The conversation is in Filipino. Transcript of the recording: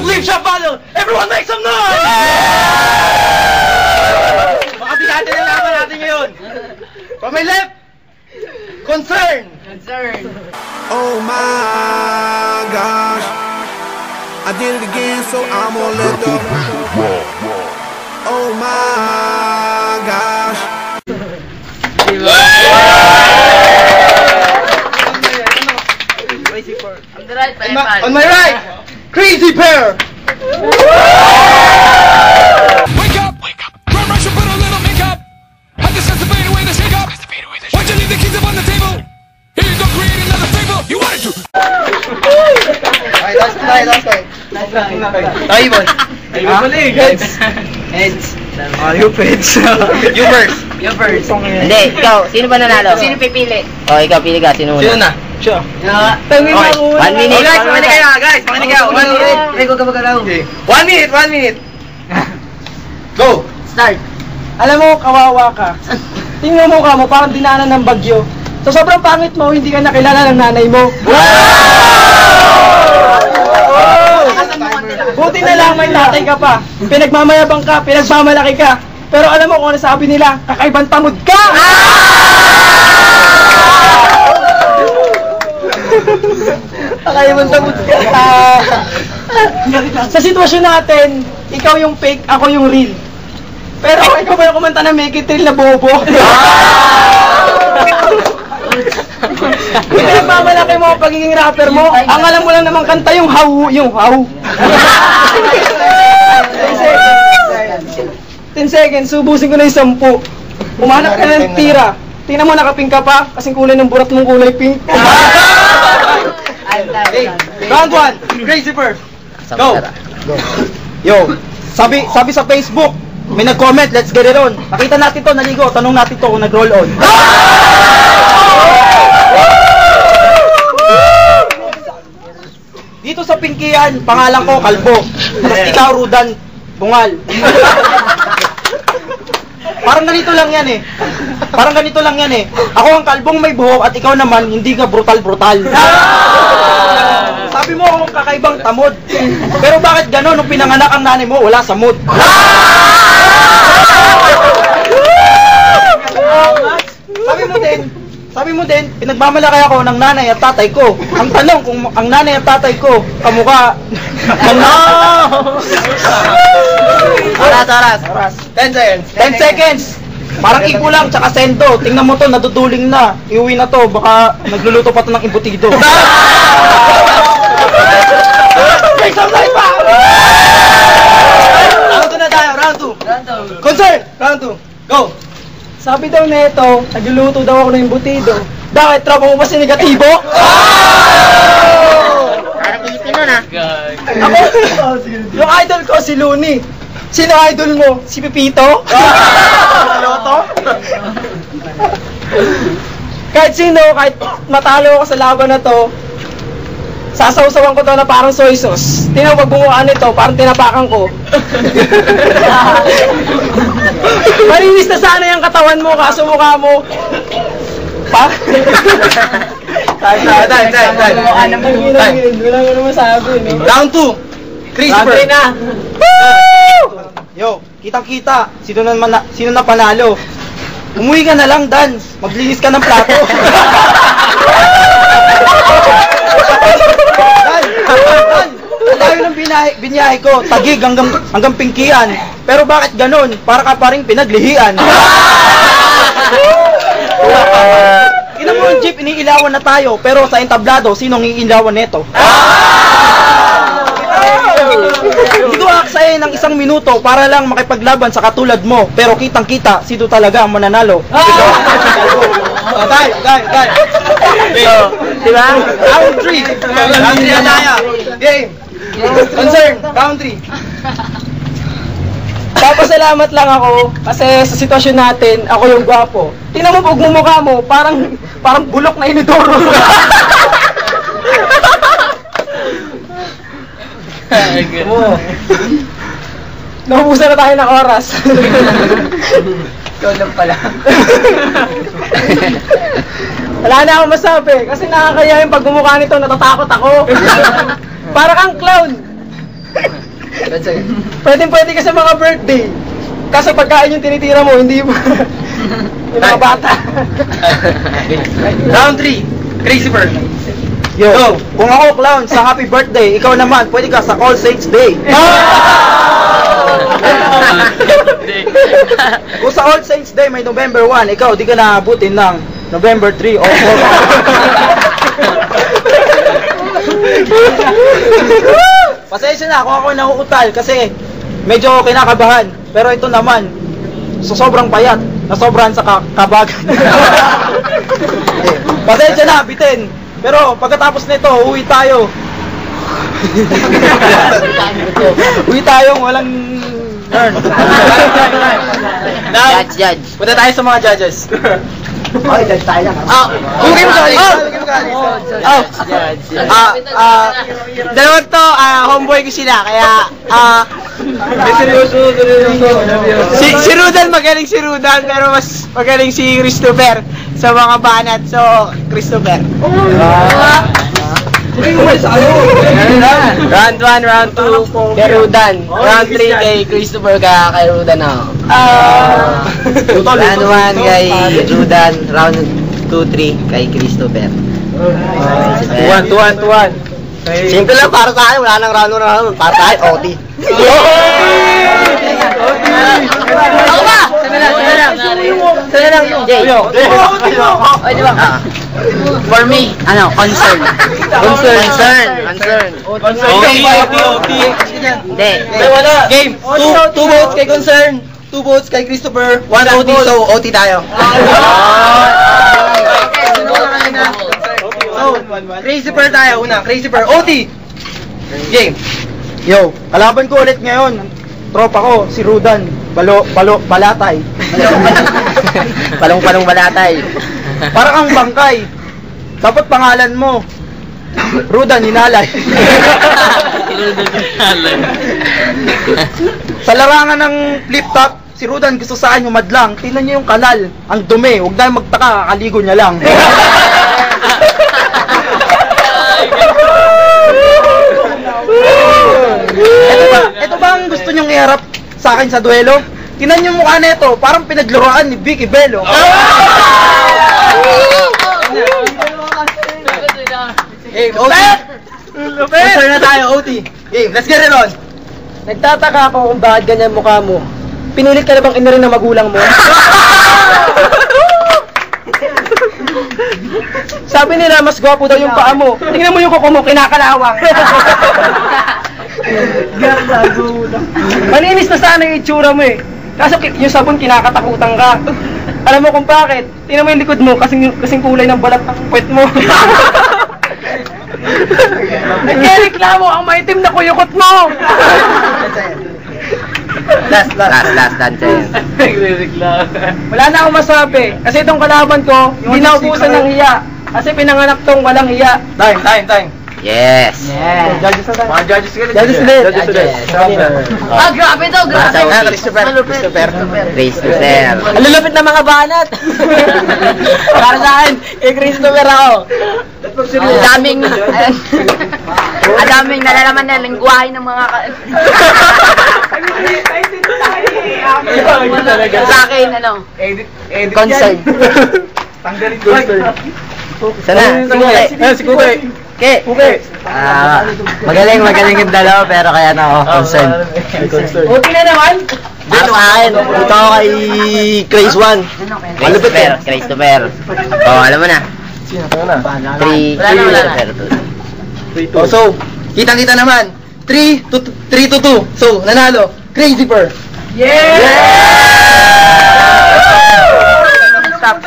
Flip Shop Battle! Everyone make some noise! Makabigatan na laban natin ngayon. From my left, Concern! Oh my gosh, I did it again, so I'm gonna let the oh my gosh. On my right, Crazy Pair! Wake up! Grab brush and put a little makeup. I just have to fade away the shake up. Why'd you leave the keys up on the table? Here you go, create another fable. You wanted to. Alright, last time. Tayo, boy. Heads. You heads. You first. Hindi, ikaw. Sino ba nanalo? Sino pipili? O, ikaw, pili ka. Sino muna? Sino na? Sure. Okay, 1 minute. Guys, makinig kayo. Makinig kayo. 1 minute. Ay, huwag ka magalaw. 1 minute. Go. Start. Alam mo, kawawa ka. Tingnan mo ka mo, parang dinanan ng bagyo. So sobrang pangit mo, hindi ka nakilala ng nanay mo. Buti na lang may tatay ka pa. Pinagmamayabang ka, pinagmamalaki ka. Pero alam mo kung ano sabi nila, kakaibang tamod ka! Kakaibang tamod ka. Sa sitwasyon natin, ikaw yung fake, ako yung real. Pero ikaw ba yung kumanta ng Make It Real na bobo? Pinagmamalaki mo ang pagiging rapper mo. Ang alam mo lang naman kanta yung how. 10 seconds, subusin ko na yung 10. Umanap ka ng tira. Tingnan mo, nakapink ka pa. Kasing kulay ng burat mong kulay pink. Round 1, Crazy Pair. Go. Yo, sabi sa Facebook, may nag-comment, let's get it on. Nakita natin to, naligo. Tanong natin to kung nag-roll on. Dito sa Pinkian, pangalan ko, Kalbo. Tapos ikaw, Rudan, Bungal. Parang ganito lang yan eh. Ako ang kalbong may buhok at ikaw naman, hindi ka brutal-brutal. Sabi mo akong kakaibang tamod. Pero bakit gano'n nung pinanganak ang nanay mo, wala sa mood? Sabi mo din, pinagmamalaki ako ng nanay at tatay ko. Ang tanong kung ang nanay at tatay ko, kamukha. Oras. 10 seconds. Parang ipo lang, tsaka sento. Tingnan mo to, naduduling na. Iuwi na to, baka nagluluto pa to ng imbutido. Make some light pa! Round 2 na tayo, round 2. Concern, round 2. Go! Sabi daw nito, nagluluto daw ako ng imbutido. Bakit? Tropa mo ba si negatibo? Parang Pilipino na. Ako, yung idol ko si Looney. Sino idol mo? Si Pepito? Loto? Kahit sino, kahit matalo ako sa laban na to, sasawsawan ko to na parang soy sauce. Tingnan mo, pag bumukaan nito, parang tinapakan ko. Marinis na sana yung katawan mo, kaso mukha mo. Time. Wala mo naman sabi, no? Round 2. Christopher. Round 3 na. Yo, kitang-kita. Sino na panalo? Umuwi ka na lang, Dan. Maglinis ka ng plato. Dan, ang layo ng binyahe ko. Tagig hanggang Pinkian. Pero bakit ganun? Para ka pa rin pinaglihian. Tingnan mo yung jeep, iniilawan na tayo. Pero sa entablado, sinong iilawan neto? Hindi ko aksayin ng 1 minuto para lang makipaglaban sa katulad mo. Pero kitang-kita, sino talaga ang mananalo? Tayo. Diba? Round 3 na tayo. Game. Concern, round 3. Papasalamat lang ako kasi sa sitwasyon natin, ako yung gwapo. Tingnan mo pag mumukha mo, parang bulok na inidoro. Naubusan na tayo ng oras. Ikaw lang pala. Wala na akong masabi kasi nakakaya yung pag mumukha nito, natatakot ako. Para kang clown. Pwede ka sa mga birthday. Kaso pagkain yung tinitira mo, hindi mo. Yung mga bata. Round 3, Crazy Bird. Yo, kung ako clown sa happy birthday, ikaw naman, pwede ka sa All Saints Day. Kung sa All Saints Day may November 1, ikaw di ka naabutin ng November 3 o 4. Pasensya na kung ako nauutal kasi medyo kinakabahan. Pero ito naman, sobrang payat, nasobrahan sa kabagan. Pasensya na, bitin. Pero pagkatapos nito, uwi tayo. Uwi tayong walang earn. Judge. Punta tayo sa mga judges. Okay, judge tayo lang. Bugim galing. Dalawang to, homeboy ko sila, kaya, si Rudan, magaling si Rudan, pero mas magaling si Christopher sa mga banat, so, Christopher. Round 1, round 2, kay Rudan. Round 3, kay Christopher, kay Rudan ako. Round 1, kay Rudan. Round 2, 3, kay Christopher. 1. Simple lang para sa akin, wala nang round. Para sa akin, OT. Ako ba? Sana lang. Jay. For me, concern. Hindi. Game, 2 votes kay Concern, 2 votes kay Christopher, 1 OT, so OT tayo. Crazy Pearl tayo, una. Crazy Pearl, OT! Game. Yo, kalaban ko ulit ngayon. Tropa ko, si Rudan. Balatay. Palong balatay. Parang ang bangkay. Dapat pangalan mo. Rudan, Ninalay. Sa larangan ng flip-top, si Rudan gusto saan yung madlang. Tingnan niyo yung kanal. Ang dumi. Huwag na magtaka, kakaligo niya lang. Ito ba ang gusto niyong iharap sa akin sa duelo? Tingnan niyo yung mukha nito, parang pinaglaruan ni Vicky Bello. Game, OT. Concern na tayo, OT. Game, let's get it on. Nagtataka ako kung bakit ganyan mukha mo. Pinilit ka na bang ina rin ng magulang mo? Sabi nila, mas gwapo daw yung paa mo. Tingnan mo yung kuko mo, kinakalawang. Malinis na sana yung itsura mo eh. Kaso yung sabon, kinakatakutan ka. Alam mo kung bakit? Tingnan mo yung likod mo, kasing kulay ng balat ng puwet mo. Nagreklamo ang maitim na kuyukot mo. Last dance. Wala na akong masabi. Kasi itong kalaban ko, hindi na ubusan ng hiya. Kasi pinanganak tong walang hiya. Time. Yes. Judges na tayo. Mga judges ulit. Judges ulit. Grabe to, grabe. Christopher. Christopher. Ang lulupit na mga banat. Para sa akin, kay Christopher ako. Daming nalalaman na lingwahe ng mga sa akin, concern. Tanggalin concern. Sana, Si Kukoy. magaling yung dalawa pero kaya na ako concern. Okay na naman. Para sa akin, ito ako kay Craze 1. Christopher. Oh, alam mo na. 3 Oh, so, kitang-kita naman. 3 to 2. So, nanalo. Crazy Pearl. Yeah! Stop.